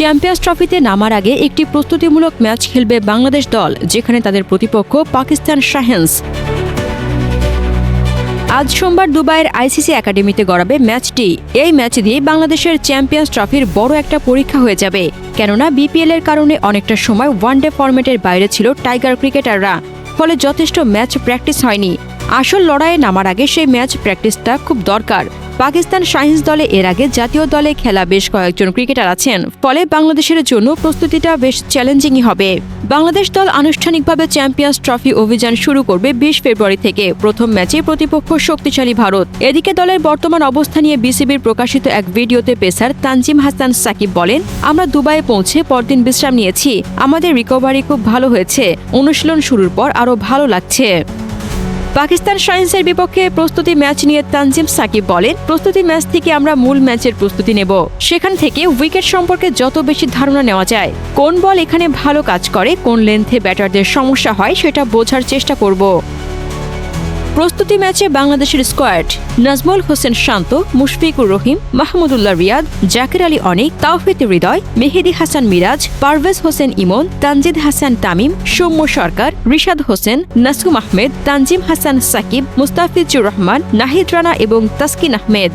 Champions ট্রফিতে নামার আগে একটি প্রস্তুতিমূলক ম্যাচ খেলবে বাংলাদেশ দল, যেখানে তাদের প্রতিপক্ষ পাকিস্তান শাহেন্স। আজ সোমবার দুবাইয়ের আইসিসি একাডেমিতে গড়াবে ম্যাচটি। এই ম্যাচ দিয়ে বাংলাদেশের চ্যাম্পিয়ন্স ট্রফির বড় একটা পরীক্ষা হয়ে যাবে, কেননা বিপিএল এর কারণে অনেকটা সময় ওয়ানডে ফরম্যাটের বাইরে ছিল টাইগার ক্রিকেটাররা, ফলে যথেষ্ট ম্যাচ প্র্যাকটিস হয়নি। আসল লড়াইয়ে নামার আগে সেই ম্যাচ প্র্যাকটিসটা খুব দরকার। পাকিস্তান শাহিন্স দলে এর আগে জাতীয় দলে খেলা বেশ কয়েকজন ক্রিকেটার আছেন, ফলে বাংলাদেশের জন্য প্রস্তুতিটা বেশ চ্যালেঞ্জিংই হবে। বাংলাদেশ দল আনুষ্ঠানিকভাবে চ্যাম্পিয়ন্স ট্রফি অভিযান শুরু করবে ২০ ফেব্রুয়ারি থেকে। প্রথম ম্যাচে প্রতিপক্ষ শক্তিশালী ভারত। এদিকে দলের বর্তমান অবস্থা নিয়ে বিসিবির প্রকাশিত এক ভিডিওতে পেসার তানজিম হাসান সাকিব বলেন, আমরা দুবাইয়ে পৌঁছে পরদিন বিশ্রাম নিয়েছি। আমাদের রিকভারি খুব ভালো হয়েছে। অনুশীলন শুরুর পর আরও ভালো লাগছে। পাকিস্তান শাহিন্সের বিপক্ষে প্রস্তুতি ম্যাচ নিয়ে তানজিম সাকিব বলেন, প্রস্তুতি ম্যাচ থেকে আমরা মূল ম্যাচের প্রস্তুতি নেব। সেখান থেকে উইকেট সম্পর্কে যত বেশি ধারণা নেওয়া যায়, কোন বল এখানে ভালো কাজ করে, কোন লেন্থে ব্যাটারদের সমস্যা হয় সেটা বোঝার চেষ্টা করব। প্রস্তুতি ম্যাচে বাংলাদেশের স্কোয়াড: নাজমুল হোসেন শান্ত, মুশফিকুর রহিম, মাহমুদুল্লাহ রিয়াদ, জাকির আলী অনিক, তাওফিক হৃদয়, মেহেদী হাসান মিরাজ, পারভেজ হোসেন ইমন, তানজিদ হাসান তামিম, সৌম্য সরকার, রিশাদ হোসেন, নাসুম আহমেদ, তানজিম হাসান সাকিব, মুস্তাফিজুর রহমান, নাহিদ রানা এবং তাসকিন আহমেদ।